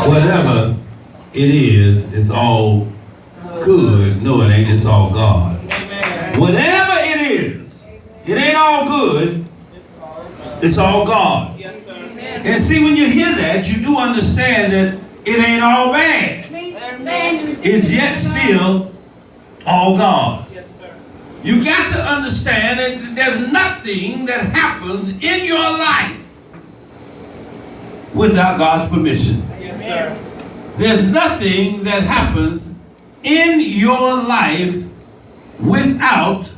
Whatever it is, it's all good. No, it ain't. It's all God. Amen. Whatever it is, it ain't all good. It's all God. Yes, sir. And see, when you hear that, you do understand that it ain't all bad. It's yet still all God. Yes, sir. You got to understand that there's nothing that happens in your life without God's permission. Yes, sir. There's nothing that happens in your life without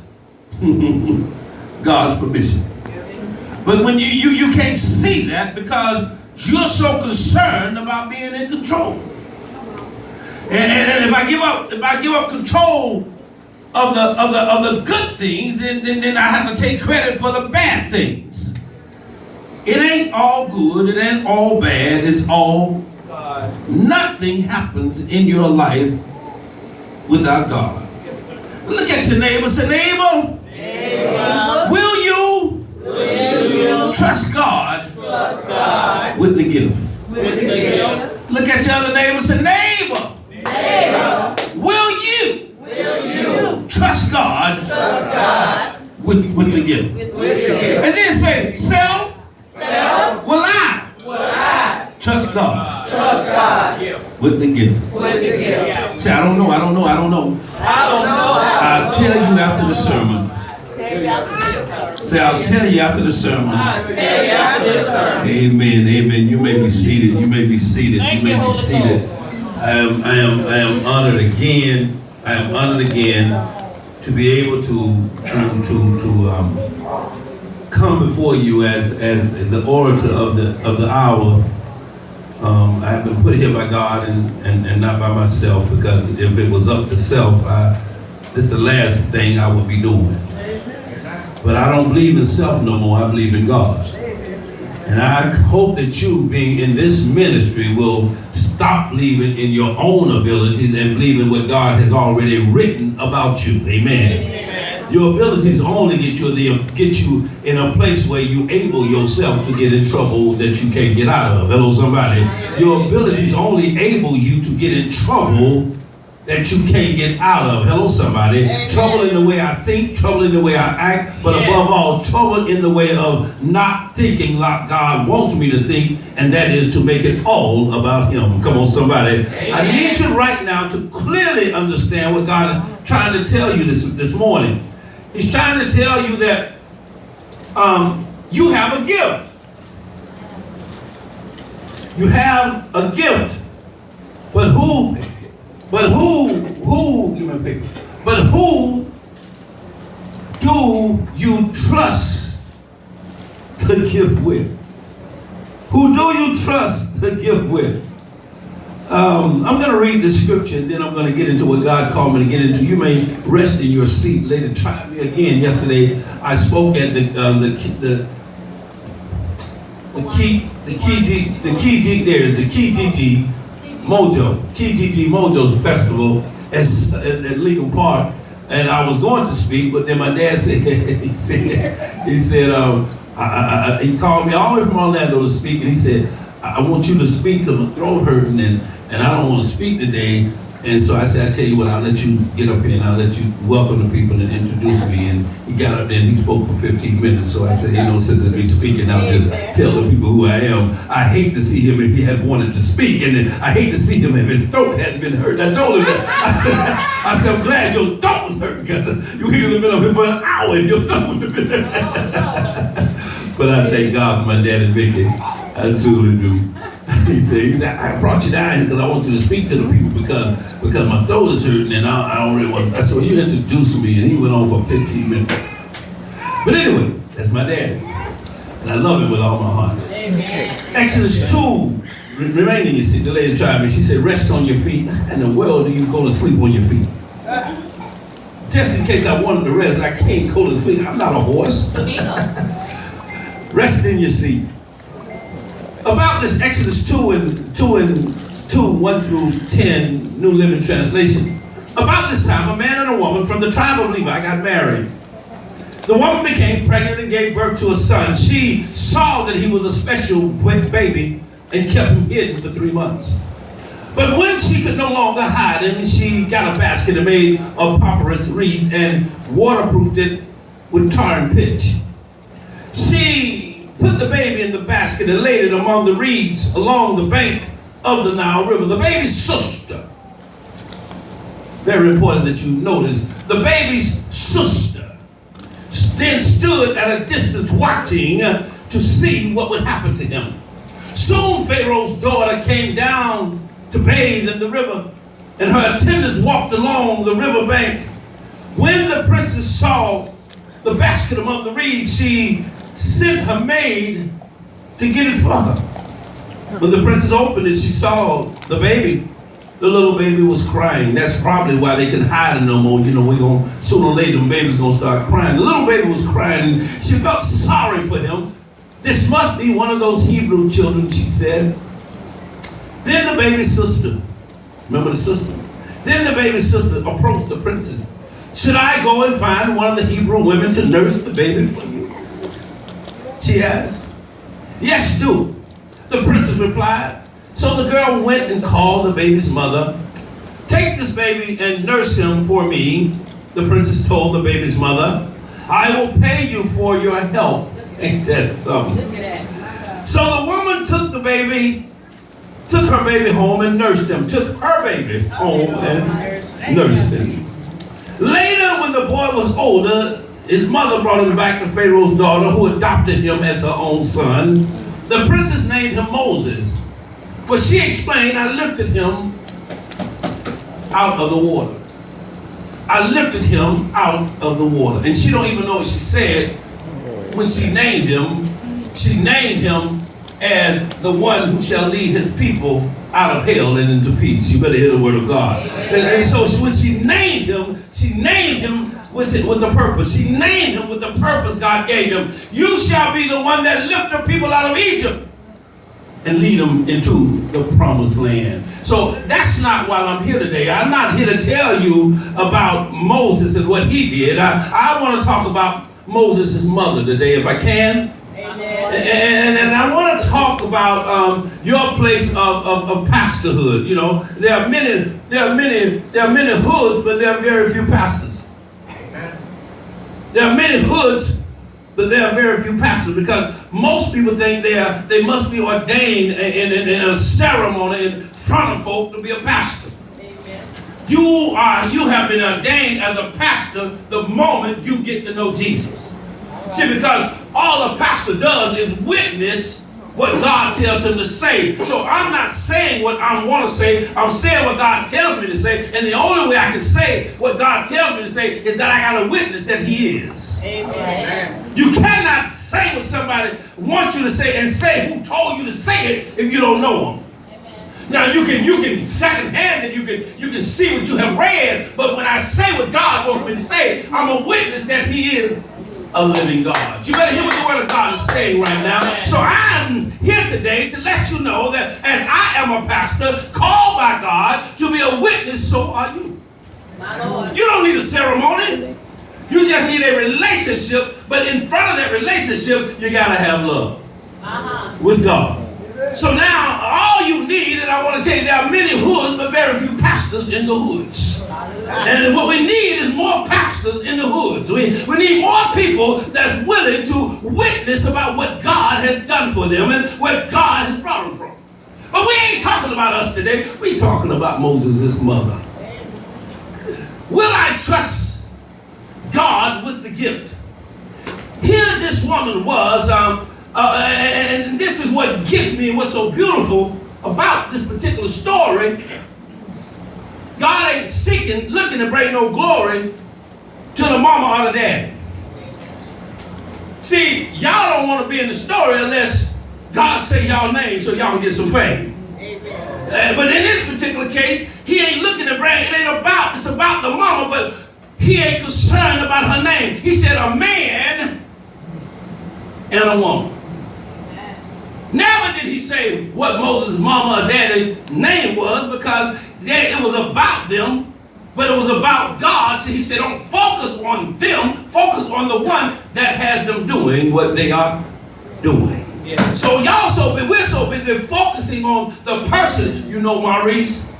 God's permission. Yes, but when you can't see that because you're so concerned about being in control. And if I give up control of the good things, then I have to take credit for the bad things. It ain't all good, it ain't all bad, it's all God. Nothing happens in your life without God. Yes, sir. Look at your neighbor, say, neighbor, will you trust God with the gift? Look at your other neighbor, say, neighbor, will you trust God with the gift? And then say, self, will I trust God with the gift? Say, I don't know. I'll tell you after the sermon. Say, I'll tell you after the sermon. Amen. You may be seated. I am honored again. To be able to come before you as the orator of the hour. I have been put here by God and not by myself, because if it was up to self, this is the last thing I would be doing. But I don't believe in self no more. I believe in God. And I hope that you, being in this ministry, will stop believing in your own abilities and believe in what God has already written about you. Amen. Your abilities only get you in a place where you able yourself to get in trouble that you can't get out of. Hello, somebody. Your abilities only able you to get in trouble that you can't get out of. Hello, somebody. Amen. Trouble in the way I think, trouble in the way I act, but above all, trouble in the way of not thinking like God wants me to think, and that is to make it all about Him. Come on, somebody. Amen. I need you right now to clearly understand what God is trying to tell you this morning. He's trying to tell you that you have a gift. You have a gift. But who do you trust the gift with? Who do you trust the gift with? I'm going to read the scripture, and then I'm going to get into what God called me to get into. You may rest in your seat later. Try me again. Yesterday, I spoke at the KGG Mojo Festival at Lincoln Park, and I was going to speak, but then my dad said, he called me all the way from Orlando to speak, and he said, I want you to speak because my throat hurting, and I don't want to speak today. And so I said, I tell you what, I'll let you get up here and I'll let you welcome the people and introduce me. And he got up there and he spoke for 15 minutes. So I said, you know, since me speaking, I'll just tell the people who I am. I hate to see him if he had wanted to speak. And then I hate to see him if his throat hadn't been hurt. I told him that. I said, I'm glad your throat was hurt because you could have been up here for an hour if your throat would have been hurt. But I thank God for my dad and Vicky. I truly do. He said, I brought you down here because I want you to speak to the people because my throat is hurting and I don't really want to. I said, well, you introduced me, and he went on for 15 minutes. But anyway, that's my dad. And I love him with all my heart. Amen. Exodus 2, remain in your seat. The lady tried me. She said, rest on your feet. How in the world do you go to sleep on your feet? Just in case I wanted to rest, I can't go to sleep. I'm not a horse. Rest in your seat. About this Exodus 1 through 10, New Living Translation. About this time, a man and a woman from the tribe of Levi got married. The woman became pregnant and gave birth to a son. She saw that he was a special baby and kept him hidden for 3 months. But when she could no longer hide him, she got a basket and made of papyrus reeds and waterproofed it with tar and pitch. She put the baby in the basket and laid it among the reeds along the bank of the Nile River. The baby's sister, very important that you notice, the baby's sister then stood at a distance watching to see what would happen to him. Soon Pharaoh's daughter came down to bathe in the river, and her attendants walked along the river bank. When the princess saw the basket among the reeds, she sent her maid to get it for her. When the princess opened it, she saw the baby. The little baby was crying. That's probably why they couldn't hide it no more. You know, sooner or later, the baby's gonna start crying. The little baby was crying. She felt sorry for him. This must be one of those Hebrew children, she said. Then the baby's sister, remember the sister? Then the baby's sister approached the princess. Should I go and find one of the Hebrew women to nurse the baby for you? She asked. Yes, do, the princess replied. So the girl went and called the baby's mother. Take this baby and nurse him for me, the princess told the baby's mother. I will pay you for your help. Ain't that something? So the woman took her baby home and nursed him. Took her baby home and nursed him. Later, when the boy was older, his mother brought him back to Pharaoh's daughter, who adopted him as her own son. The princess named him Moses. For she explained, I lifted him out of the water. I lifted him out of the water. And she don't even know what she said when she named him. She named him as the one who shall lead his people out of hell and into peace. You better hear the word of God. And so when she named him with a purpose. She named him with the purpose God gave him. You shall be the one that lift the people out of Egypt and lead them into the promised land. So that's not why I'm here today. I'm not here to tell you about Moses and what he did. I want to talk about Moses' mother today, if I can. Amen. And I want to talk about your place of pastorhood. You know, there are many hoods, but there are very few pastors. Amen. There are many hoods, but there are very few pastors, because most people think they must be ordained in a ceremony in front of folk to be a pastor. Amen. You have been ordained as a pastor the moment you get to know Jesus. See, because all a pastor does is witness what God tells him to say. So I'm not saying what I want to say. I'm saying what God tells me to say. And the only way I can say what God tells me to say is that I got to witness that he is. Amen. You cannot say what somebody wants you to say and say who told you to say it if you don't know him. Now you can secondhand it, you can see what you have read, but when I say what God wants me to say, I'm a witness that he is a living God. You better hear what the word of God is saying right now. So I'm here today to let you know that as I am a pastor called by God to be a witness, so are you. My Lord. You don't need a ceremony. You just need a relationship, but in front of that relationship, you gotta have love with God. So now, all you need, and I want to tell you, there are many hoods, but very few pastors in the hoods. And what we need is more pastors in the hoods. We need more people that's willing to witness about what God has done for them and where God has brought them from. But we ain't talking about us today. We're talking about Moses' mother. Will I trust God with the gift? Here this woman was, and this is what gets me and what's so beautiful about this particular story. God ain't looking to bring no glory to the mama or the daddy. See, y'all don't want to be in the story unless God say y'all name so y'all can get some fame. But in this particular case, he ain't looking to bring, it's about the mama, but he ain't concerned about her name. He said a man and a woman. Never did he say what Moses' mama or daddy's name was, because it was about them, but it was about God. So he said, don't focus on them, focus on the one that has them doing what they are doing. Yeah. So we're so busy focusing on the person. You know Maurice?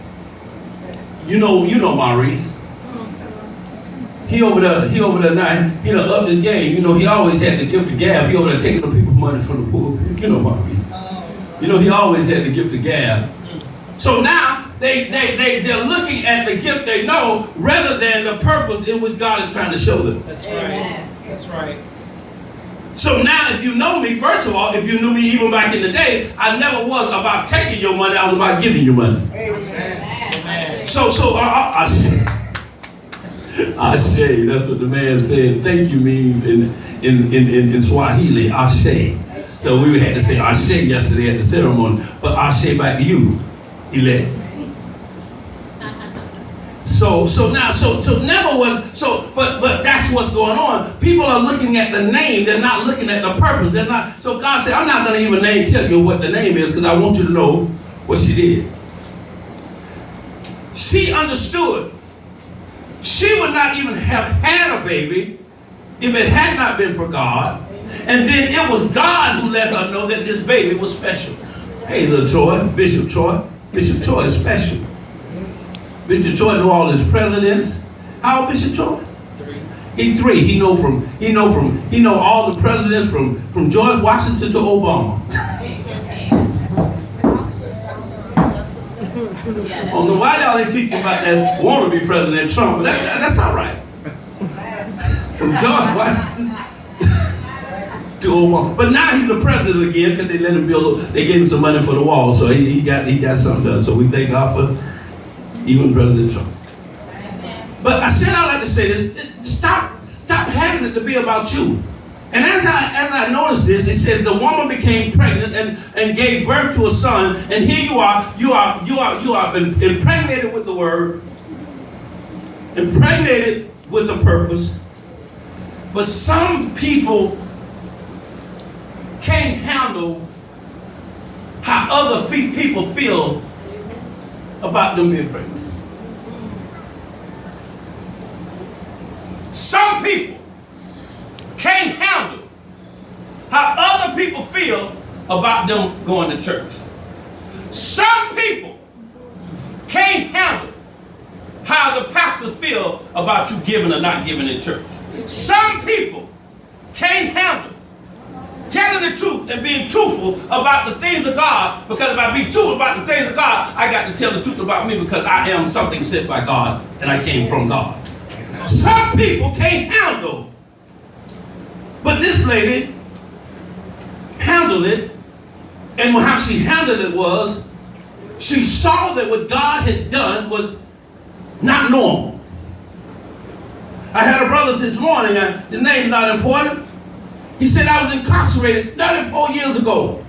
You know Maurice. He over there now, he done upped the game. You know, he always had the gift of gab. He over there taking the people's money from the pulpit. You know Maurice. You know, he always had the gift of gab. So now they're looking at the gift they know rather than the purpose in which God is trying to show them. That's right. That's right. So now if you know me, first of all, if you knew me even back in the day, I never was about taking your money, I was about giving you money. Amen. So Ashe, that's what the man said. Thank you means in Swahili, Ashe. So we had to say Ashe yesterday at the ceremony, but Ashe back to you, elect. But that's what's going on. People are looking at the name, they're not looking at the purpose. They're not. So God said, I'm not going to even tell you what the name is, because I want you to know what she did. She understood. She would not even have had a baby if it had not been for God. And then it was God who let her know that this baby was special. Hey, little Troy, Bishop Troy is special. Bishop Troy know all his presidents. How old Bishop Troy? 3. He's 3. He know all the presidents from George Washington to Obama. I don't know why y'all ain't teaching about that wannabe President Trump, but that's all right. From George Washington to Obama. But now he's a president again because they let him they gave him some money for the wall, so he got something done. So we thank God for even President Trump. But I said I like to say this: stop having it to be about you. And as I noticed this, it says the woman became pregnant and gave birth to a son. And here you are been impregnated with the word, impregnated with the purpose. But some people can't handle how other people feel about them being pregnant. Some people can't handle how other people feel about them going to church. Some people can't handle how the pastors feel about you giving or not giving in church. Some people can't handle telling the truth and being truthful about the things of God, because if I be true about the things of God, I got to tell the truth about me, because I am something sent by God and I came from God. Some people can't handle. But this lady handled it, and how she handled it was, she saw that what God had done was not normal. I had a brother this morning, his name's not important. He said, I was incarcerated 34 years ago,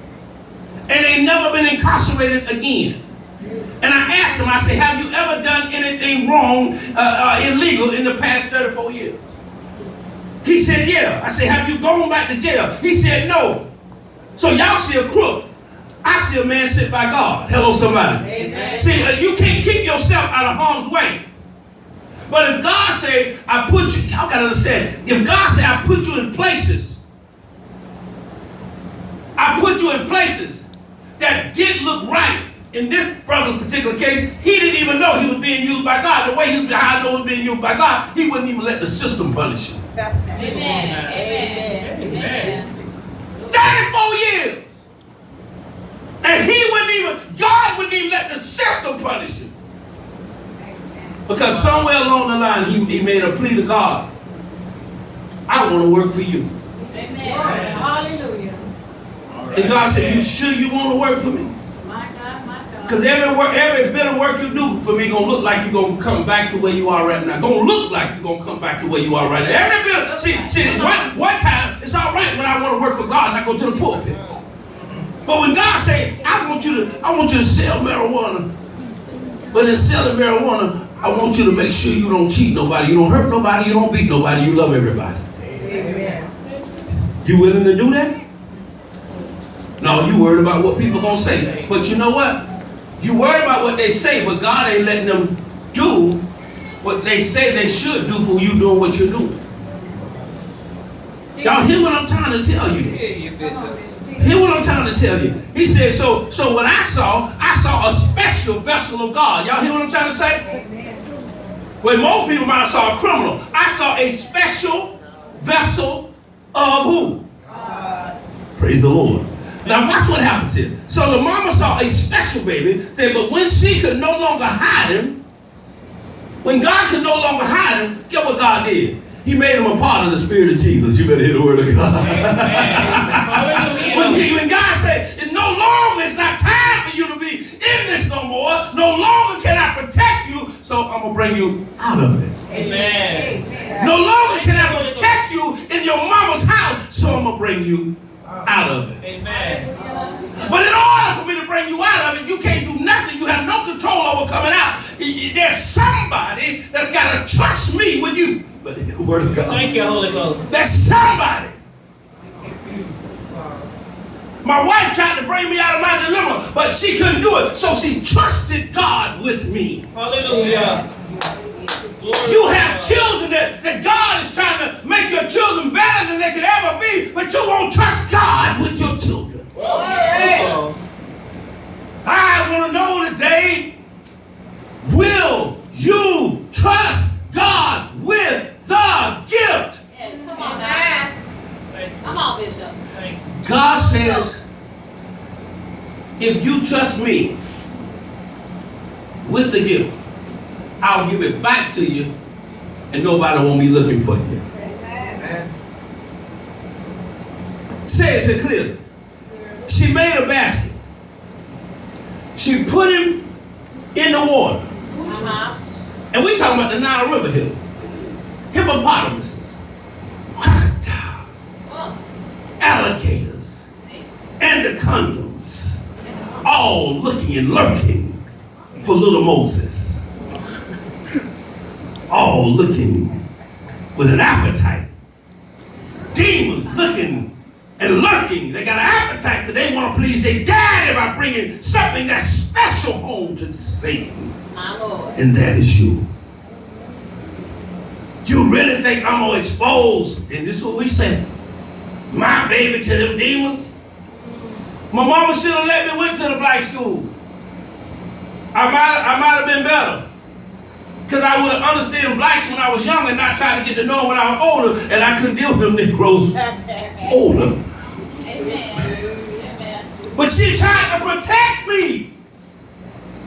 and they never been incarcerated again. And I asked him, I said, have you ever done anything wrong, illegal in the past 34 years? He said, yeah. I said, have you gone back to jail? He said, no. So y'all see a crook. I see a man sent by God. Hello, somebody. Amen. See, you can't keep yourself out of harm's way. But if God say, I put you, y'all got to understand, if God say, I put you in places, that didn't look right in this brother's particular case, he didn't even know he was being used by God. The way how I know he was being used by God, he wouldn't even let the system punish him. Amen. Amen. 34 years. And God wouldn't even let the system punish him. Because somewhere along the line, he made a plea to God. I want to work for you. Amen. Hallelujah. And God said, you sure you want to work for me? My God, my God. Because every bit of work you do for me gonna look like you're gonna come back to where you are right now. Gonna look like you're gonna come back to where you are right now. Every bit of, see, one time it's all right when I want to work for God and I go to the pulpit. But when God say, I want you to sell marijuana, but in selling marijuana, I want you to make sure you don't cheat nobody, you don't hurt nobody, you don't beat nobody, you love everybody. Amen. You willing to do that? No, you worried about what people gonna say. But you know what? You worried about what they say, but God ain't letting them do what they say they should do for you doing what you're doing. Y'all hear what I'm trying to tell you? Hear what I'm trying to tell you. He said, so what I saw a special vessel of God. Y'all hear what I'm trying to say? When most people might have saw a criminal, I saw a special vessel of who? Praise the Lord. Now watch what happens here. So the mama saw a special baby, said, but when she could no longer hide him, when God could no longer hide him, get what God did? He made him a part of the Spirit of Jesus. You better hear the word of God. when God said, it's not time for you to be in this no more. No longer can I protect you, so I'm going to bring you out of it. Amen. No longer can I protect you in your mama's house, so I'm going to bring you out of it. Amen. But in order for me to bring you out of it, you can't do nothing. You have no control over coming out. There's somebody that's got to trust me with you. But the word of God. Thank you, Holy Ghost. There's somebody. My wife tried to bring me out of my dilemma, but she couldn't do it. So she trusted God with me. Hallelujah. You have children that God is trying to make your children better than they could ever be, but you won't trust God with your children. I want to know today, will you trust God with the gift? Yes, come on now. Come on, Bishop. God says, if you trust me with the gift, I'll give it back to you and nobody won't be looking for you. Amen. Says it clearly. She made a basket. She put him in the water. And we're talking about the Nile River here. Hippopotamuses, crocodiles, alligators, anacondas, all looking and lurking for little Moses. All looking with an appetite. Demons looking and lurking. They got an appetite because they want to please their daddy by bringing something that's special home to Satan. My Lord. And that is you. You really think I'm going to expose, and this is what we say, my baby to them demons? My mama should have let me went to the black school. I might have been better. Because I would have understood blacks when I was young and not try to get to know them when I was older, and I couldn't deal with them Negroes older. Amen. But she tried to protect me.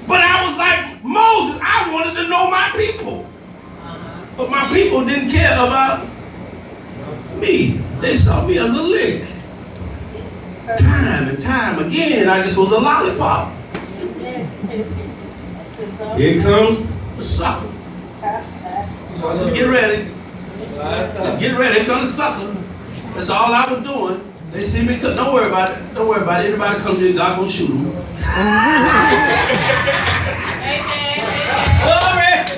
But I was like Moses, I wanted to know my people. But my people didn't care about me. They saw me as a lick. Time and time again, I just was a lollipop. Here comes the sucker. Get ready. Get ready. Here comes the sucker. That's all I was doing. They see me. Don't worry about it. Don't worry about it. Anybody comes in, God gonna shoot them.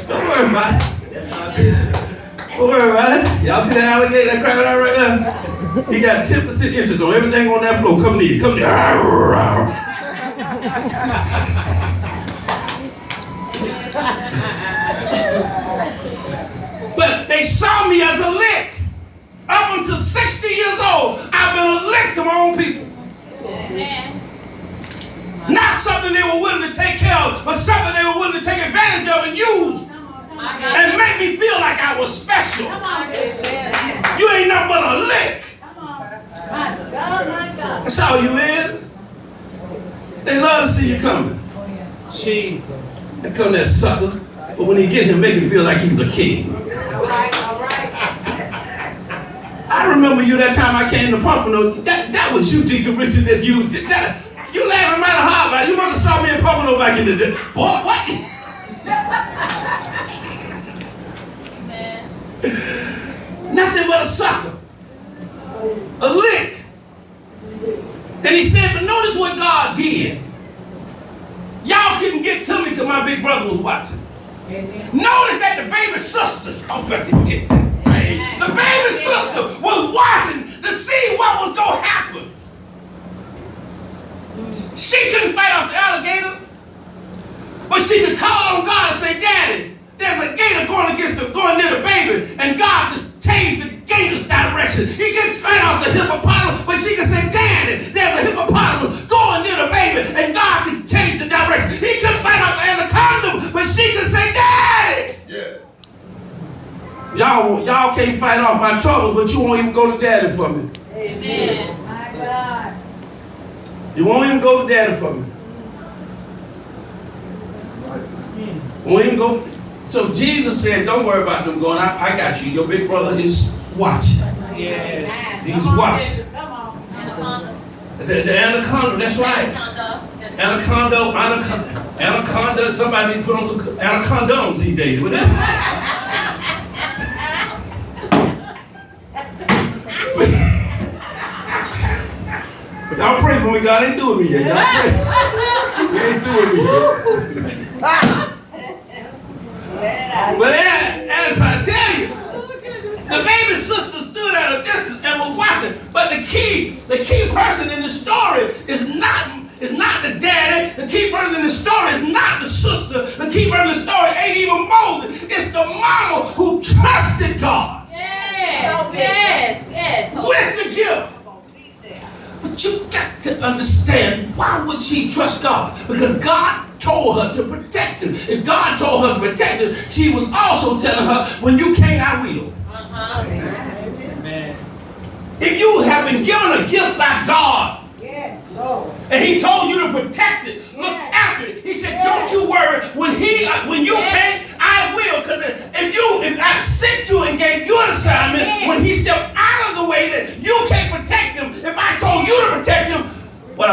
Don't worry about it. Don't worry about it. Y'all see that alligator, that crocodile right there? He got 10% interest on everything on that floor. Come near. Come near. But they saw me as a lick. Up until 60 years old, I've been a lick to my own people. Amen. something they were willing to take care of, but something they were willing to take advantage of and use My God. and make me feel like I was special. Come on, Bishop. You ain't nothing but a lick. Come on. My God, my God. That's all you is. They love to see you coming. Jesus. They come that sucker, but when he get him, make him feel like he's a king. All right, all right. I remember you that time I came to Pompano. That was you, Deacon Richard, that used it. You laughing mighty hard about it. You must have saw me in Pompano back in the day. Boy, what? Man. Nothing but a sucker. A lick. And he said, but notice what God did. Y'all couldn't get to me because my big brother was watching. Notice that the baby sisters, the baby sister was watching to see what was going to happen. She couldn't fight off the alligator, but she could call on God and say, Daddy, there's a gator going near the baby, and God just changed the gator's direction. He couldn't fight off the hippopotamus, but she could say, Daddy, there's a hippopotamus going near the baby, and God can change the direction. He couldn't fight off the anaconda, but she could say, Daddy. Yeah. Y'all can't fight off my trouble, but you won't even go to Daddy for me. Amen. My God. You won't even go to Daddy for me. Won't even go. So Jesus said, don't worry about them going. I got you. Your big brother is watching. Yeah. He's watching. Come on. Anaconda. The anaconda, that's right. Anaconda. Somebody need to put on some anacondoms these days. Wouldn't it? Y'all pray for me. God ain't through with me yet. Y'all pray. He ain't through with me yet. But as I tell you, the baby sister stood at a distance and was watching. But the key person in the story is not the daddy. The key person in the story is not the sister. The key person in the story ain't even Moses. It's the mama who trusted God. Yes. With the gift. But you got to understand, why would she trust God? Because God told her to protect him. If God told her to protect him, she was also telling her, when you can't, I will. Amen. If you have been given a gift by God, Yes, Lord. and he told you to protect it, look after it. He said, don't you worry. When you can't, I will. Because if I sent you and gave you an assignment, when he stepped out of the way that you can't protect him, if I told you to protect him, what do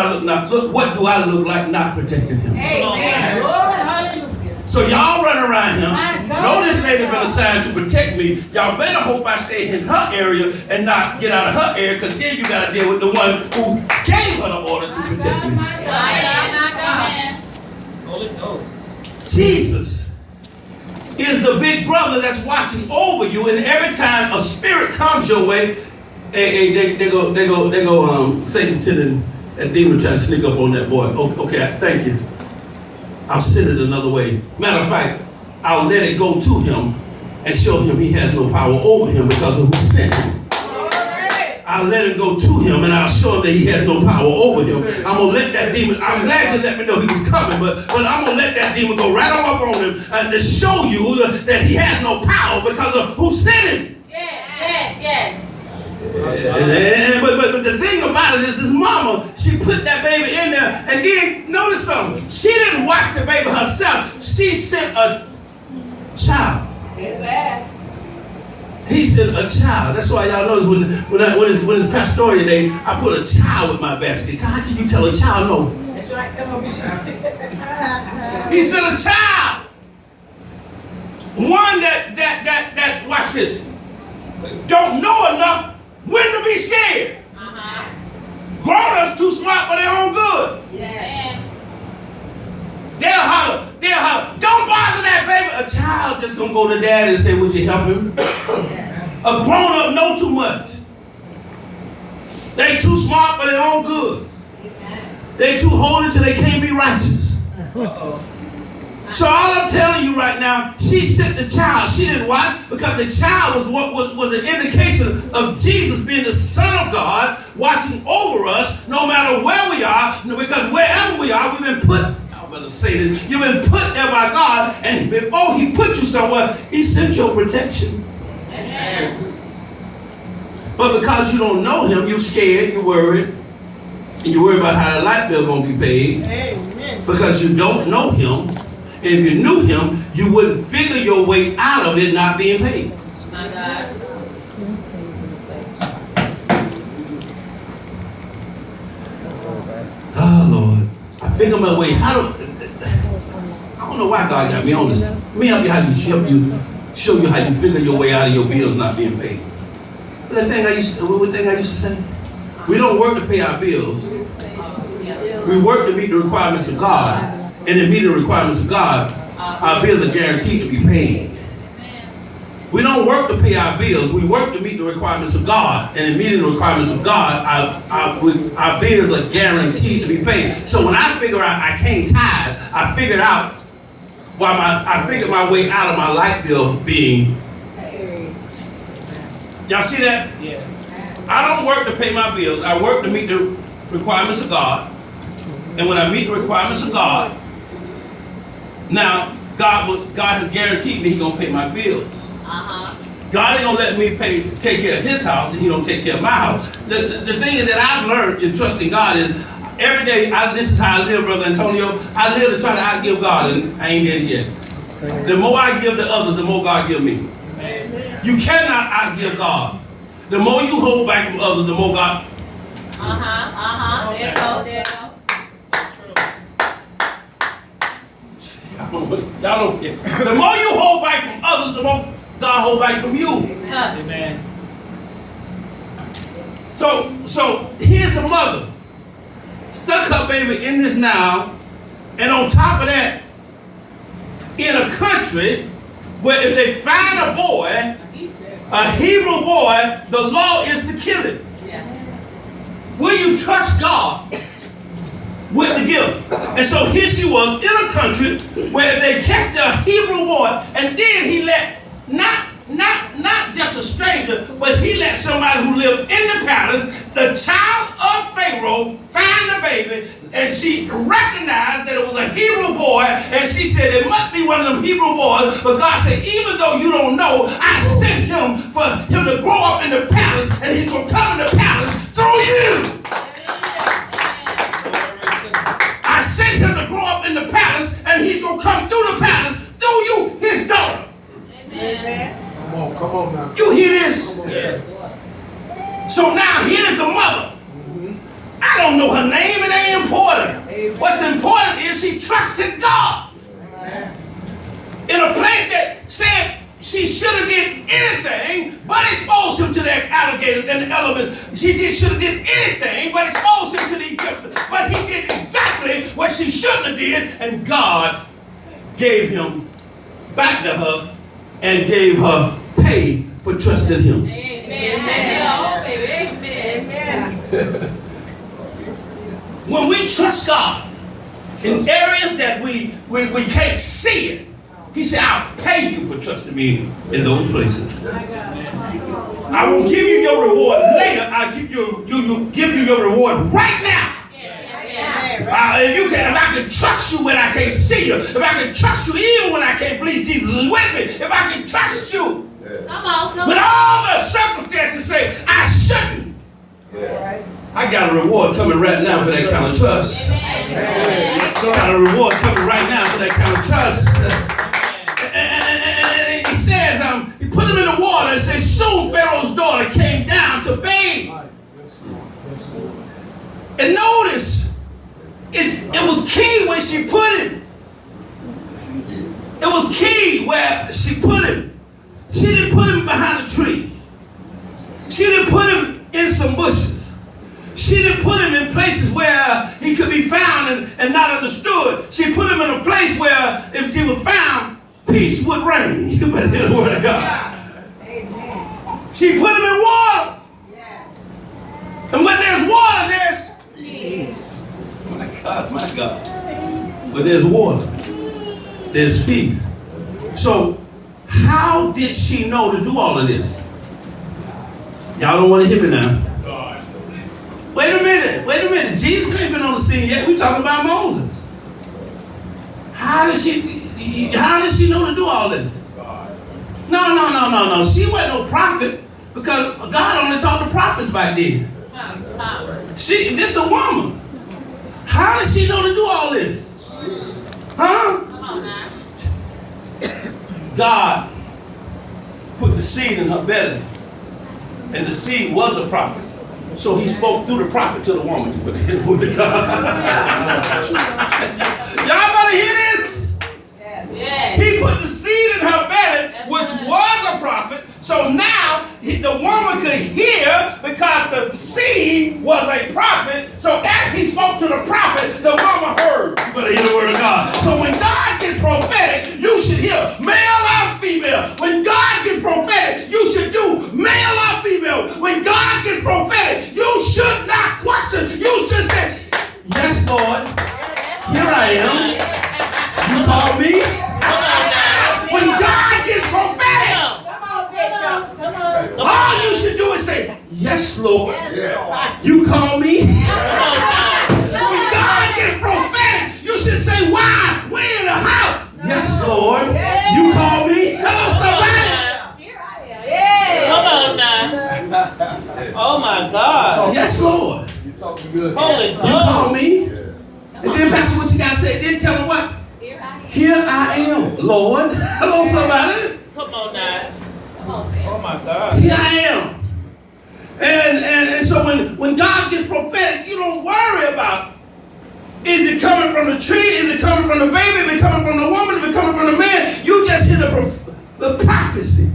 I look like not protecting him? Amen. Lord, hallelujah. So y'all run around him. My God. Know this lady been assigned to protect me. Y'all better hope I stay in her area and not get out of her area, because then you got to deal with the one who gave her the order to protect me. My God. Holy Ghost. Jesus is the big brother that's watching over you, and every time a spirit comes your way, they go, Satan sending that demon trying to sneak up on that boy. Okay, thank you. I'll send it another way. Matter of fact, I'll let it go to him and show him he has no power over him because of who sent him. I'll let it go to him and I'll show him that he has no power over him. I'm going to let that demon, I'm glad you let me know he was coming, but I'm going to let that demon go right on up on him to show you that he has no power because of who sent him. Yes. But the thing about it is, this mama, she put that baby in there, and then notice something. She didn't watch the baby herself. She sent a child. He sent a child. That's why y'all notice when it's pastoral day, I put a child with my basket. How can you tell a child no? That's right. Come on, Bishop. He sent a child. One that watch this, don't know enough when to be scared. Grown-ups too smart for their own good. They'll holler. Don't bother that baby. A child just gonna go to daddy and say, would you help him? A grown-up know too much. They too smart for their own good. They too holy till they can't be righteous. So all I'm telling you right now, she sent the child. She didn't watch because the child was an indication of Jesus being the Son of God, watching over us no matter where we are, because wherever we are, we've been put. I'm going to say this. You've been put there by God, and before He put you somewhere, He sent your protection. Amen. But because you don't know Him, you're scared, you're worried, and you're worried about how the light bill going to be paid. Amen. Because you don't know Him. And if you knew Him, you wouldn't figure your way out of it not being paid. My God. Oh, Lord. I figure my way. I don't know why God got me on this. Let me help you show you how you figure your way out of your bills not being paid. What thing I used to say? We don't work to pay our bills. We work to meet the requirements of God. And in meeting the requirements of God, our bills are guaranteed to be paid. We don't work to pay our bills. We work to meet the requirements of God. And in meeting the requirements of God, our bills are guaranteed to be paid. So when I figure out I can't tithe, I figured my way out of my light bill being paid. Y'all see that? Yes. I don't work to pay my bills. I work to meet the requirements of God. And when I meet the requirements of God, now God has guaranteed me He's gonna pay my bills. God ain't gonna let me take care of His house and He don't take care of my house. The thing that I've learned in trusting God is every day, this is how I live, Brother Antonio. I live to try to outgive God, and I ain't did it yet. The more I give to others, the more God give me. Amen. You cannot outgive God. The more you hold back from others, the more God. There you go, there you go. Y'all don't get. The more you hold back from others, the more God hold back from you. Amen. So here's the mother. Stuck her baby in this now, and on top of that, in a country where if they find a boy, a Hebrew boy, the law is to kill him. Yeah. Will you trust God with the gift? And so here she was in a country where they kept a Hebrew boy, and then He let not just a stranger, but He let somebody who lived in the palace, the child of Pharaoh, find the baby, and she recognized that it was a Hebrew boy, and she said it must be one of them Hebrew boys. But God said, even though you don't know, I sent him for him to grow up in the palace, and he's gonna come in the palace through you. I sent him to grow up in the palace, and he's going to come through the palace through you, his daughter. Amen. Come on now. You hear this? Yes. So now here's the mother. I don't know her name. It ain't important. What's important is she trusted God. In a place that said she should have did anything but expose him to the alligators and the elements. She should have did anything but expose him to the Egyptians. But he did exactly what she shouldn't have did, and God gave him back to her and gave her pay for trusting Him. Amen. Amen. When we trust God in areas that we can't see it, He said, I'll pay you for trusting me in those places. I will give you your reward later. I'll give you your reward right now. If I can trust you when I can't see you, if I can trust you even when I can't believe Jesus is with me, if I can trust you when all the circumstances say I shouldn't, I got a reward coming right now for that kind of trust. I got a reward coming right now for that kind of trust. And he says, he put him in the water and says, soon Pharaoh's daughter came down to bathe. And notice, it was key where she put him. It was key where she put him. She didn't put him behind a tree. She didn't put him in some bushes. She didn't put him in places where he could be found and not understood. She put him in a place where if he was found, peace would reign. You better hear the word of God. She put him in water. And where there's water, there's peace. My God, my God. Where there's water, there's peace. So how did she know to do all of this? Y'all don't want to hear me now. Wait a minute. Jesus ain't been on the scene yet. We talking about Moses. How did she know to do all this? No. She wasn't no prophet because God only taught the prophets back then. This a woman. How did she know to do all this? Huh? God put the seed in her belly, and the seed was a prophet. So he spoke through the prophet to the woman. Y'all better hear this. Yes. He put the seed in her belly, which was a prophet. So now the woman could hear because the seed was a prophet. So as he spoke to the prophet, the woman heard. You better hear the word of God. So when God gets prophetic, you should hear male or female. When God gets prophetic, you should do male or female. When God gets prophetic, you should not question. You should say, yes, Lord, here I am. You call me? When God gets prophetic, all you should do is say, yes, Lord. You call me? When God gets prophetic, you should say, why? When? How? Yes, Lord. You call me? Hello, somebody. Here I am. Yeah. Come on now. Oh my God. Yes, Lord. You talking good. Holy You call me? And then, Pastor, what you got to say? Then tell him what? Here I am. Here I am, Lord. Hello, somebody. Come on now. Come on, Sam. Oh my God. Here I am. And so when God gets prophetic, you don't worry about, is it coming from the tree? Is it coming from the baby? Is it coming from the woman? Is it coming from the man? You just hear the prophecy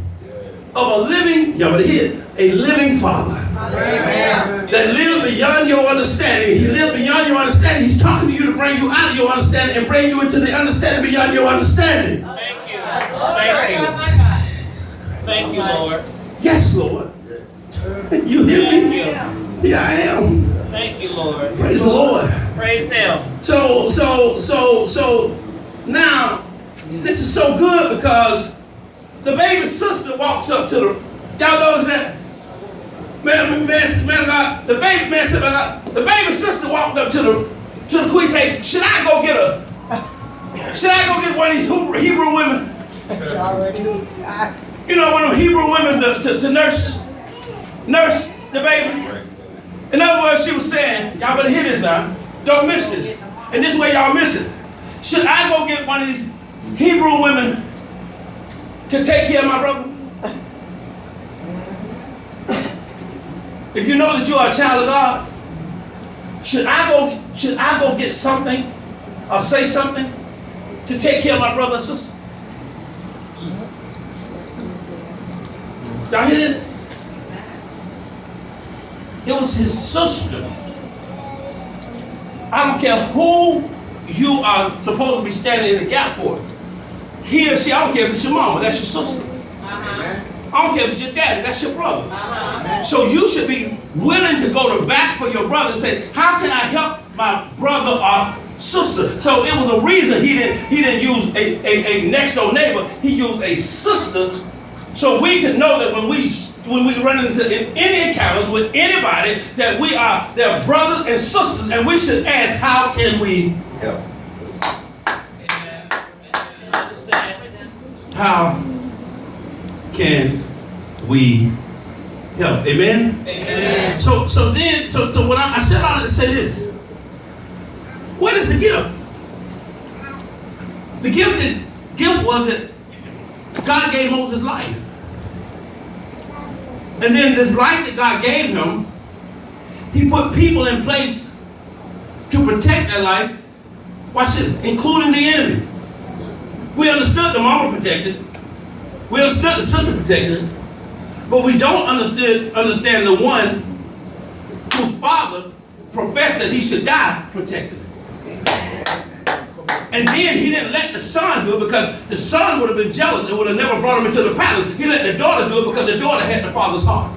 of a living, y'all better hear it, a living Father. Amen. That lives beyond your understanding. He lives beyond your understanding. He's talking to you to bring you out of your understanding and bring you into the understanding beyond your understanding. Thank you. Oh Thank my you. God. Thank you, Lord. Yes, Lord. You hear Thank me? you. Here I am. Thank you, Lord. Praise the Lord. Praise Him. So now this is so good because the baby sister walks up to the, y'all notice that? Man, God, the baby sister walked up to the queen and said, should I go get one of these Hebrew women? You know, one of them Hebrew women to nurse the baby. In other words, she was saying, y'all better hear this now. Don't miss this. And this way y'all miss it. Should I go get one of these Hebrew women to take care of my brother? If you know that you are a child of God, should I go get something or say something to take care of my brother and sister? Y'all hear this? It was his sister. I don't care who you are supposed to be standing in the gap for. He or she, I don't care if it's your mama, that's your sister. I don't care if it's your daddy, that's your brother. So you should be willing to go to bat for your brother and say, how can I help my brother or sister? So it was a reason he didn't use a next door neighbor, he used a sister, so we can know that when we run into any encounters with anybody, that we are their brothers and sisters, and we should ask, how can we help? How can we help? Amen? Amen. So when I said all that to say this, what is the gift? The gift was that God gave Moses life. And then this life that God gave him, he put people in place to protect that life. Watch this, including the enemy. We understood the mama protected. We understood the sister protected. But we don't understand the one whose father professed that he should die protected. And then he didn't let the son do it because the son would have been jealous and would have never brought him into the palace. He let the daughter do it because the daughter had the father's heart.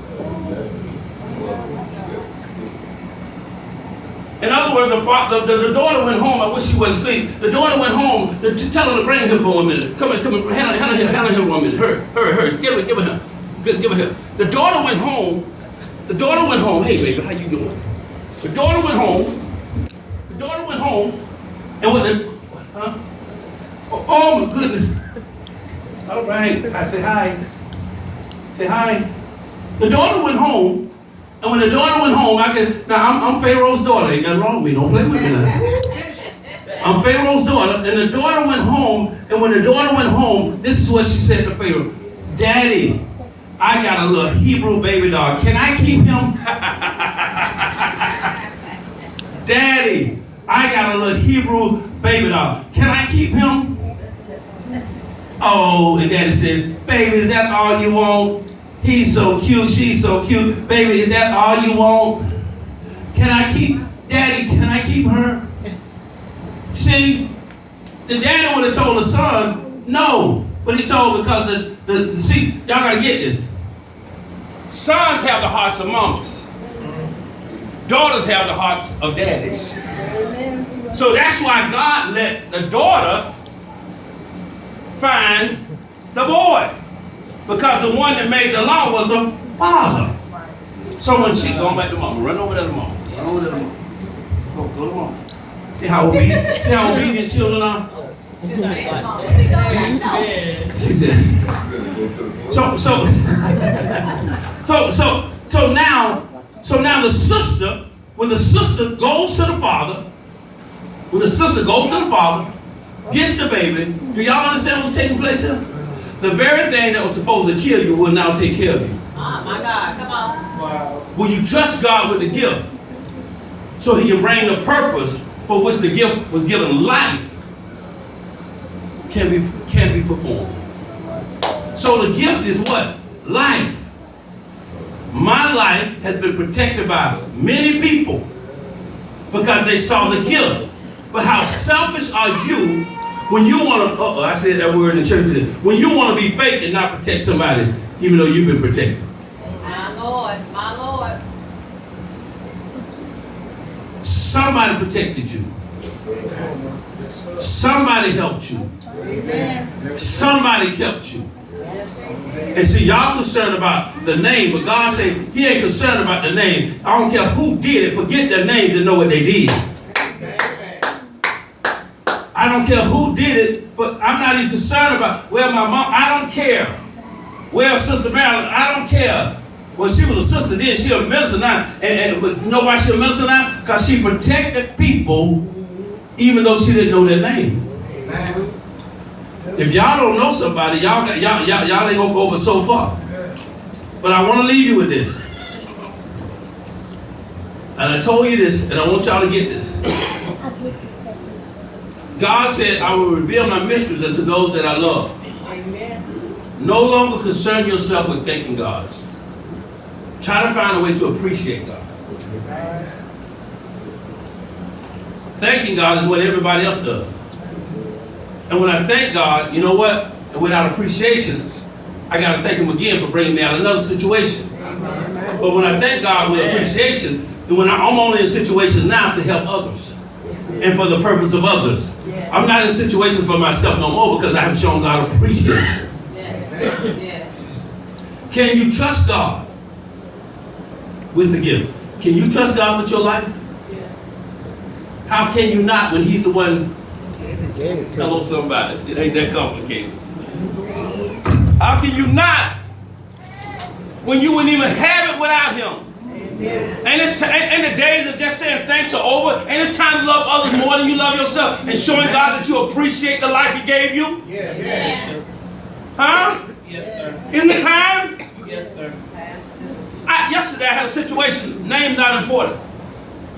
In other words, the daughter went home. I wish she wasn't asleep. The daughter went home to tell her to bring him for 1 minute. Come here, handle him 1 minute. Hurry. Give her him. Give her him. The daughter went home. Hey, baby, how you doing? The daughter went home. And what oh my goodness. All right. I say hi. The daughter went home. And when the daughter went home, I'm Pharaoh's daughter. Ain't nothing wrong with me. Don't play with me now. I'm Pharaoh's daughter. And the daughter went home. And when the daughter went home, this is what she said to Pharaoh. Daddy, I got a little Hebrew baby dog. Can I keep him? Daddy, I got a little Hebrew baby dog. Can I keep him? Oh, and Daddy said, baby, is that all you want? He's so cute, she's so cute. Baby, is that all you want? Daddy, can I keep her? See, the daddy would have told the son, no. But he told because see, y'all gotta get this. Sons have the hearts of mamas. Daughters have the hearts of daddies. So that's why God let the daughter find the boy. Because the one that made the law was the father. So when she going back to mama, run over there to mama. Go to mama. See how obedient children are? She said. So now the sister, when the sister goes to the father, gets the baby. Do y'all understand what's taking place here? The very thing that was supposed to kill you will now take care of you. Oh my God, come on. Wow. Will you trust God with the gift so he can bring the purpose for which the gift was given life can be performed. So the gift is what? Life. My life has been protected by many people because they saw the gift. But how selfish are you when you want to, I said that word in the church today, when you want to be fake and not protect somebody even though you've been protected. My Lord. Somebody protected you. Somebody helped you. Somebody kept you. And see, y'all concerned about the name, but God said he ain't concerned about the name. I don't care who did it. Forget their name to know what they did. I don't care who did it. I'm not even concerned about where my mom, I don't care. Where Sister Marilyn, I don't care. Well, she was a sister then, she a minister now. But you know why she a minister now? Because she protected people even though she didn't know their name. Amen. If y'all don't know somebody, y'all ain't gonna go over so far. But I want to leave you with this. And I told you this, and I want y'all to get this. God said, I will reveal my mysteries unto those that I love. Amen. No longer concern yourself with thanking God. Try to find a way to appreciate God. Thanking God is what everybody else does. And when I thank God, you know what? And without appreciation, I got to thank him again for bringing me out of another situation. Amen. But when I thank God with appreciation, then when I'm only in situations now to help others and for the purpose of others. I'm not in a situation for myself no more because I have shown God appreciation. Yes. Can you trust God with the gift? Can you trust God with your life? How can you not when he's the one? Hello, somebody. It ain't that complicated. How can you not when you wouldn't even have it without him? And the days of just saying thanks are over, and it's time to love others more than you love yourself, and showing God that you appreciate the life he gave you. Yes. Huh? Yes, sir. Isn't it time? Yes, sir. Yesterday I had a situation, name not important.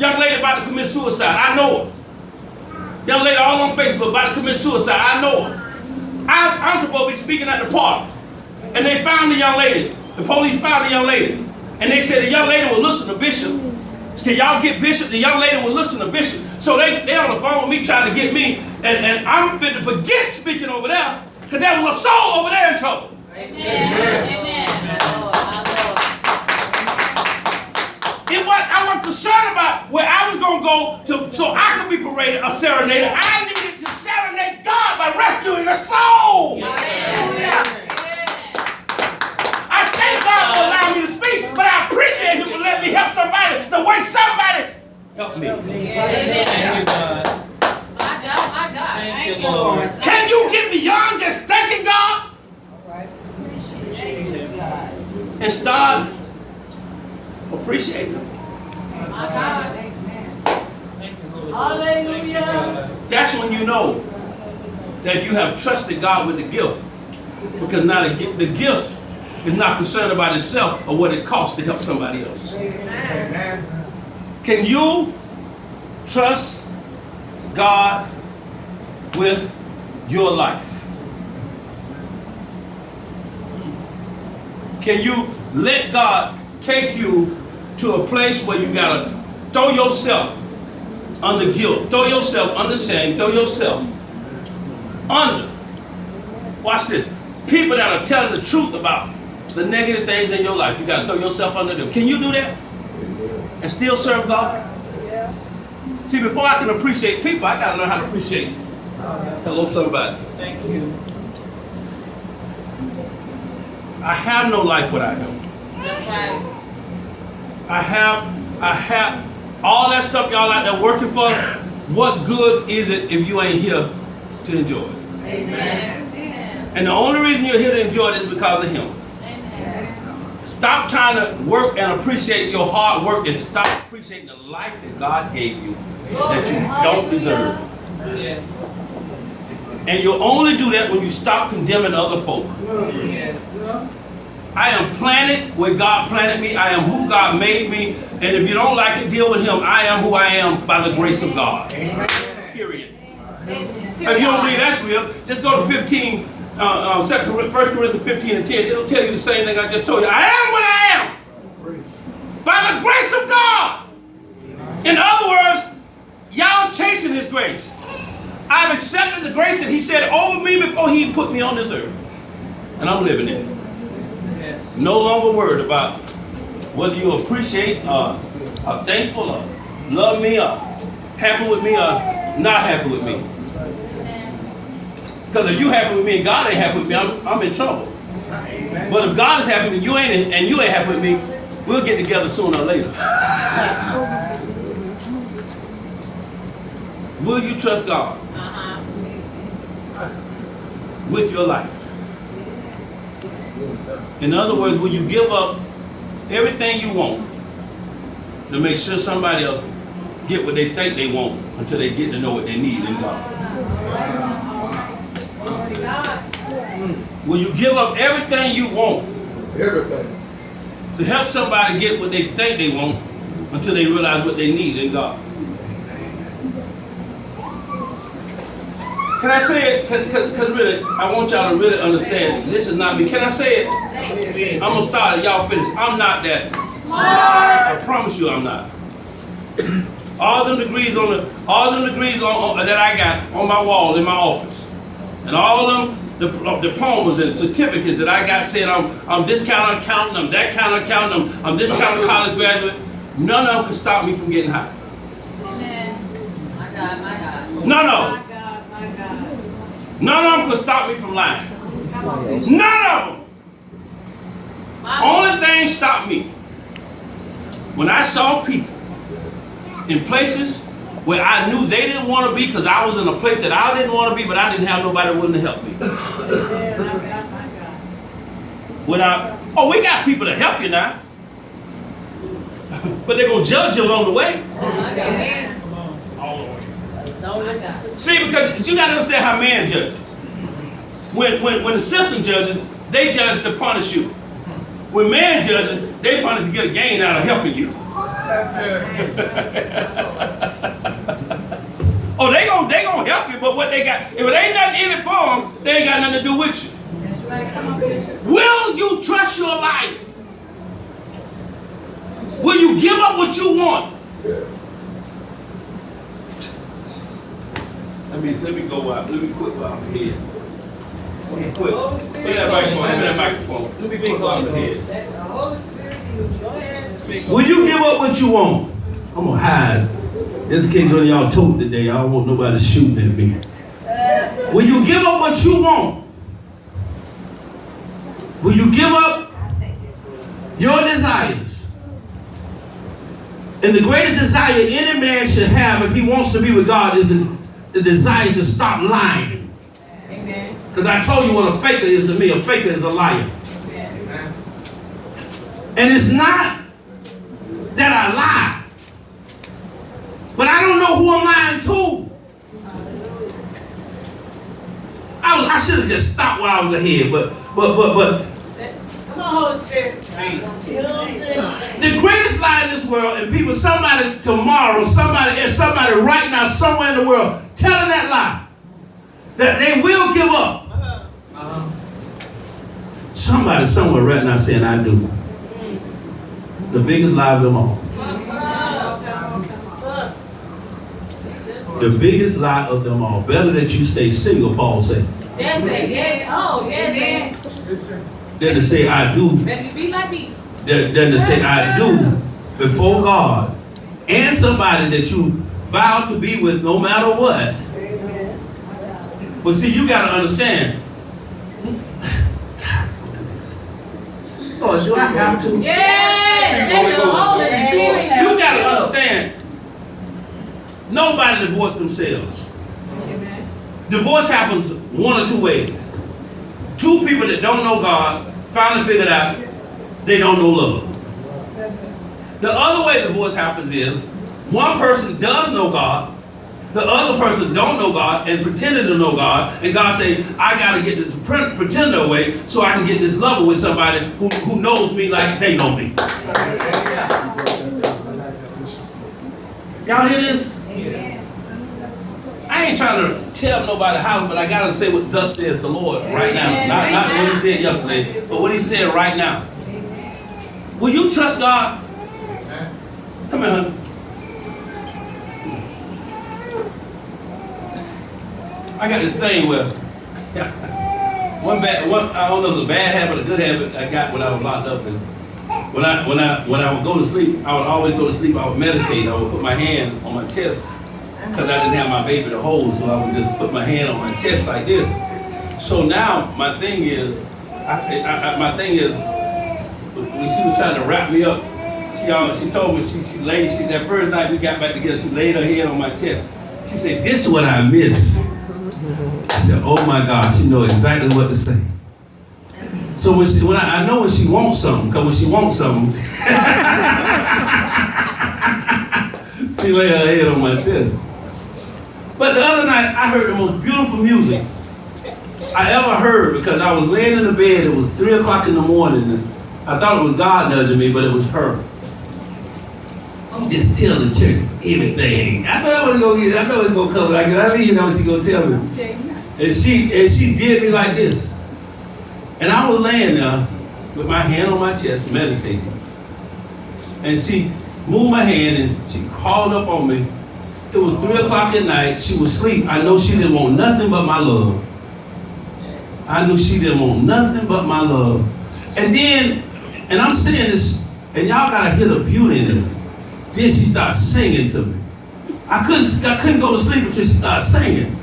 Young lady about to commit suicide. I know her. Young lady all on Facebook about to commit suicide. I know her. I'm supposed to be speaking at the park. And they found the young lady. The police found the young lady. And they said the young lady will listen to Bishop. Can y'all get Bishop? The young lady will listen to Bishop. So they on the phone with me trying to get me. And I'm fit to forget speaking over there. Because there was a soul over there in trouble. Amen. Amen. My Lord. I want concerned about where I was going to go so I could be paraded or serenaded. I needed to serenade God by rescuing a soul. I thank God for allowing me to speak, but I appreciate Him for letting me help somebody the way somebody helped me. Thank you, God. My God, my God. Thank you, Lord. Can you get beyond just thanking God and start appreciating Him? My God. Thank you, Lord. Hallelujah. That's when you know that you have trusted God with the gift. Because now the gift is not concerned about itself or what it costs to help somebody else. Can you trust God with your life? Can you let God take you to a place where you gotta throw yourself under guilt, throw yourself under shame, throw yourself under, watch this, people that are telling the truth about the negative things in your life? You gotta throw yourself under them. Can you do that and still serve God? See, before I can appreciate people, I gotta learn how to appreciate. Hello, somebody. Thank you. I have no life without Him. That's right. I have all that stuff y'all out there working for. What good is it if you ain't here to enjoy it? Amen. And the only reason you're here to enjoy it is because of Him. Amen. Stop trying to work and appreciate your hard work and stop appreciating the life that God gave you that you don't deserve. Yes. And you'll only do that when you stop condemning other folk. Yes. I am planted where God planted me. I am who God made me. And if you don't like it, deal with Him. I am who I am by the grace of God. Period. If you don't believe that's real, just go to 1 Corinthians 15 and 10. It'll tell you the same thing I just told you. I am what I am by the grace of God. In other words, y'all chasing His grace. I've accepted the grace that He said over me before He put me on this earth. And I'm living in it. Yes. No longer worried about whether you appreciate or are thankful or love me or happy with me or not happy with me. Because if you happy with me and God ain't happy with me, I'm in trouble. But if God is happy with you and you ain't happy with me, we'll get together sooner or later. Will you trust God with your life? In other words, will you give up everything you want to make sure somebody else get what they think they want until they get to know what they need in God? Will you give up everything you want to help somebody get what they think they want until they realize what they need in God? Can I say it? Because really, I want y'all to really understand. This is not me. Can I say it? I'm going to start it. Y'all finish. I'm not that. I promise you I'm not. All them degrees that I got on my wall in my office, and all them diplomas and certificates that I got saying I'm this kind of accountant, I'm that kind of accountant, I'm this kind of college graduate, none of them can stop me from getting high. Amen. My God, my God. No. None of them could stop me from lying. None of them. Only thing stopped me when I saw people in places where I knew they didn't want to be because I was in a place that I didn't want to be, but I didn't have nobody willing to help me. We got people to help you now, but they're going to judge you along the way. See, because you got to understand how man judges. When the system judges, they judge to punish you. When man judges, they punish to get a gain out of helping you. Oh, they gonna help you, but what they got, if it ain't nothing in it for them, they ain't got nothing to do with you. Will you trust your life? Will you give up what you want? Let me go out. Let me quit while I'm here. Let me quit. Give me that microphone. Let me quit while I'm here. Will you give up what you want I'm gonna hide. Just in case one of y'all told today, I don't want nobody shooting at me. Will you give up what you want? Will you give up your desires? And the greatest desire any man should have if he wants to be with God is the desire to stop lying. Amen. Because I told you what a faker is to me. A faker is a liar. Amen. And it's not that I lie, but I don't know who I'm lying to. I should have just stopped while I was ahead, but Come on, Holy Spirit. the greatest lie in this world, and people, somebody tomorrow, somebody right now, somewhere in the world, telling that lie, that they will give up. Somebody somewhere right now saying, I do. The biggest lie of them all. The biggest lie of them all. Better that you stay single, Paul said, Yes, yes. Oh, yes. than to say, I do. Better you be like me. Than to say, I do before God and somebody that you vow to be with no matter what. Amen. But see, you got to understand. Lord, do I have to? Yes. Thank you, Holy Spirit. You got to understand. Nobody divorced themselves. Amen. Divorce happens one or two ways. Two people that don't know God finally figured out they don't know love. The other way divorce happens is one person does know God, the other person don't know God and pretending to know God, and God say, I got to get this pretender away so I can get this lover with somebody who knows me like they know me. Y'all hear this? I ain't trying to tell nobody how, but I got to say what thus says the Lord right now. Not what he said yesterday, but what he said right now. Will you trust God? Come here, honey. I got this thing where I don't know if it's a bad habit or a good habit I got when I was locked up. When I would go to sleep, I would always go to sleep. I would meditate. I would put my hand on my chest because I didn't have my baby to hold, so I would just put my hand on my chest like this. So now my thing is, when she was trying to wrap me up, she told me that first night we got back together, she laid her head on my chest. She said, "This is what I miss." I said, "Oh my God, she knows exactly what to say." So when I know when she wants something, because when she wants something, she lay her head on my chest. But the other night, I heard the most beautiful music I ever heard because I was laying in the bed. It was 3 o'clock in the morning. And I thought it was God nudging me, but it was her. I'm just telling the church everything. I thought I was going to go get it. I know it's going to come. Like, I leave, you know what she's going to tell me. And she did me like this. And I was laying there with my hand on my chest, meditating. And she moved my hand and she crawled up on me. It was 3 o'clock at night. She was asleep. I know she didn't want nothing but my love. I knew she didn't want nothing but my love. And then, and I'm saying this, and y'all gotta hear the beauty in this. Then she started singing to me. I couldn't go to sleep until she started singing.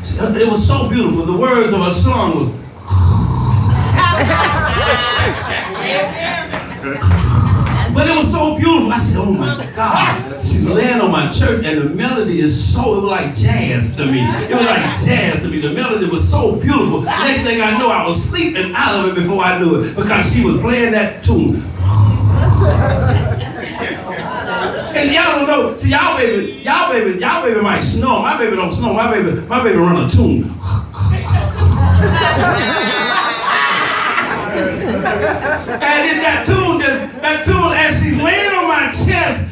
It was so beautiful. The words of her song was, but it was so beautiful. I said, oh my God. She's laying on my church and the melody it was like jazz to me. It was like jazz to me. The melody was so beautiful. Next thing I know, I was sleeping out of it before I knew it because she was playing that tune. And y'all don't know. See, y'all baby might snore. My baby don't snore. My baby run a tune. And in that tune, as she's laying on my chest,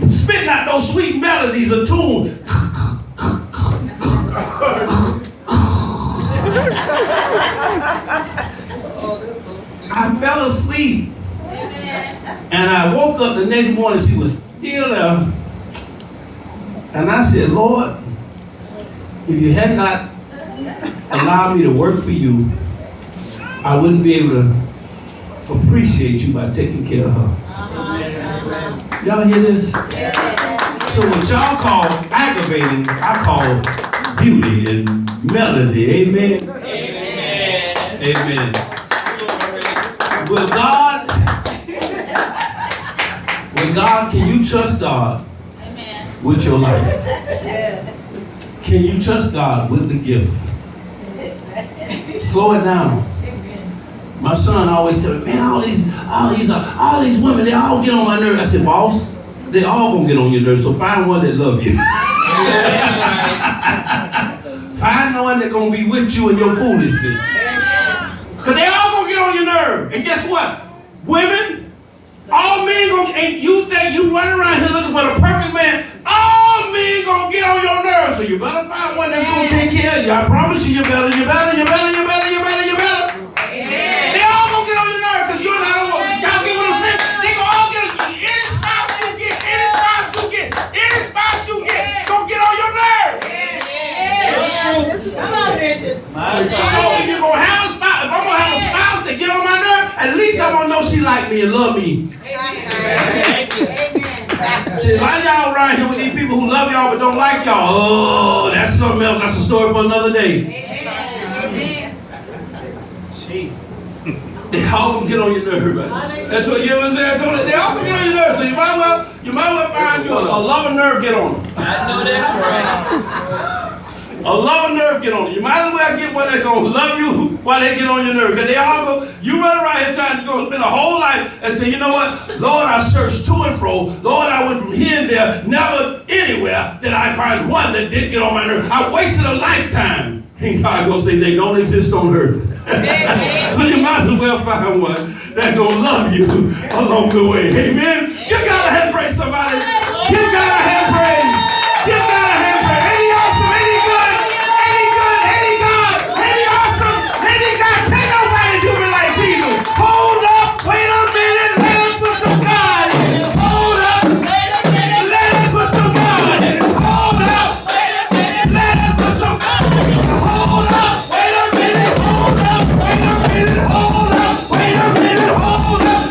spitting out those sweet melodies of tune. I fell asleep. And I woke up the next morning, she was still there. And I said, Lord, if you had not allowed me to work for you, I wouldn't be able to appreciate you by taking care of her. Y'all hear this? So what y'all call aggravating, I call beauty and melody. Amen? Amen. With God, can you trust God with your life? Can you trust God with the gift? Slow it down. My son always tell me, man, all these women, they all get on my nerves. I said, boss, they all gonna get on your nerves, so find one that love you. Find one that gonna be with you in your foolishness. Cause they all gonna get on your nerve. And guess what? Women, all men gonna, and you think you running around here looking for the perfect man, all men gonna get on your nerves. So you better find one that's gonna take care of you. I promise you, you better. They all gonna get on your nerves because you're not on. Y'all get what I'm saying? They gonna all get any spouse you get, gonna get on your nerves. Come on, Bishop. So if you're gonna have a spouse, if I'm gonna have a spouse that get on my nerves, at least I'm gonna know she like me and love me. See, a lot of y'all around here with these people who love y'all but don't like y'all. Oh, that's something else. That's a story for another day. They all gonna get on your nerves, right? That's what you was there. They all gonna get on your nerves. So you might well find you a loving nerve get on them. I know that's right. A loving nerve get on them. You might as well get one that's gonna love you while they get on your nerve. Cause they all go. You run around here trying to go spend a whole life and say, you know what, Lord, I searched to and fro. Lord, I went from here and there, never anywhere did I find one that did get on my nerve. I wasted a lifetime. And God gonna say they don't exist on earth. So you might as well find one that's gonna love you along the way. Amen. Give God a hand praise, somebody. Give God a hand praise. Give God a hand praise. Ain't he awesome? Ain't he good? Ain't he good? Ain't he God? Ain't he awesome? Ain't he God? Can't nobody do me like Jesus. Hold up. Wait a minute. Let us put some God in it. Hold up. Let us put some God in it. Hold up. Let us put some God in it. Hold up. Wait a minute. Hold up. Wait a minute. Hold up. Wait a minute. Hold up.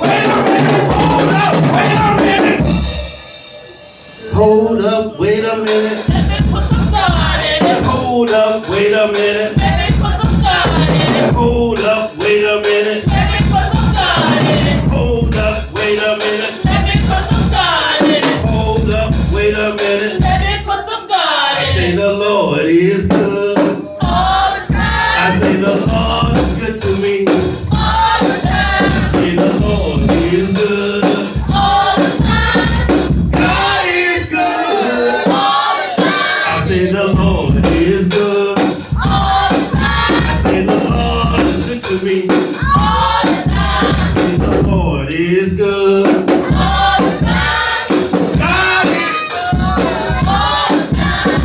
Wait a minute. Hold up. Wait a minute. Hold up. Wait a minute. Hold up. Wait a minute. Hold up. Wait a minute. Hold up. Wait a minute. Hold up. Wait a minute. Hold up. Wait a minute. I say the Lord is good. I say the Lord is good to me. I say the Lord is good. God is good. I say the Lord is good. I say the Lord is good to me. I say the Lord is good. God is good.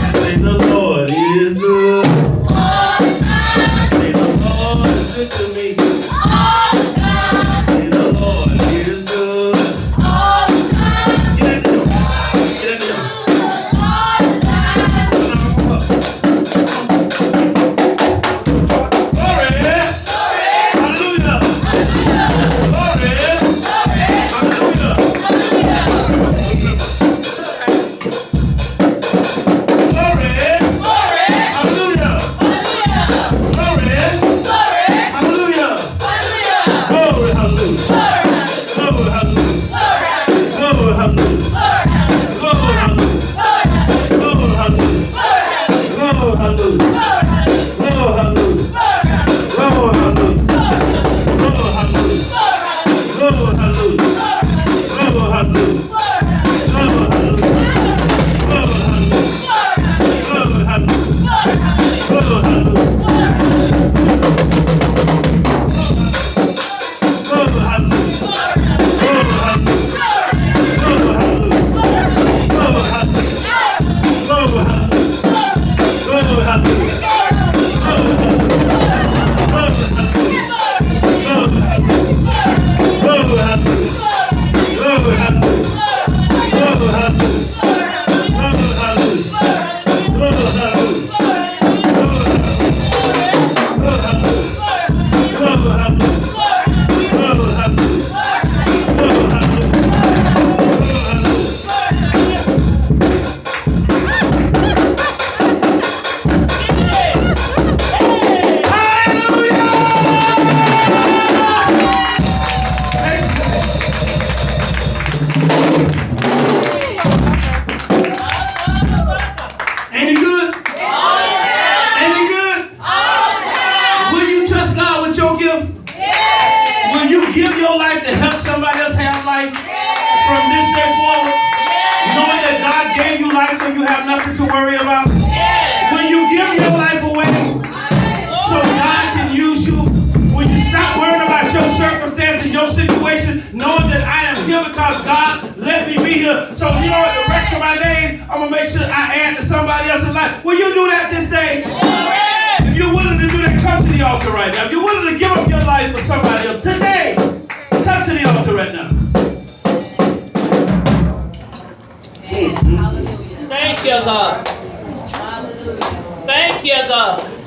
I say the Lord is good. Say the Lord is good to me. Say the Lord is good. Get in there. Get in there. Glory. Hallelujah. Glory. Hallelujah. Glory. Hallelujah. Glory. Hallelujah. Glory, hallelujah. Glory, hallelujah. Glory, hallelujah. Glory, hallelujah. Glory, hallelujah. Glory, hallelujah. Glory, hallelujah. Glory, hallelujah. Glory, hallelujah. Glory, hallelujah. Glory, hallelujah. Glory, hallelujah. Glory, hallelujah. Glory, hallelujah. Glory, hallelujah. Glory, hallelujah. Glory, hallelujah. Glory, hallelujah. know you have nothing to worry about? When you give your life away so God can use you, when you stop worrying about your circumstances, your situation, knowing that I am here because God let me be here. So you know what, the rest of my days, I'm going to make sure I add to somebody else's life. Will you do that this day? If you're willing to do that, come to the altar right now. If you're willing to give up your life for somebody else today, come to the altar right now. Hallelujah. Thank you, God. Hallelujah. Thank you, God.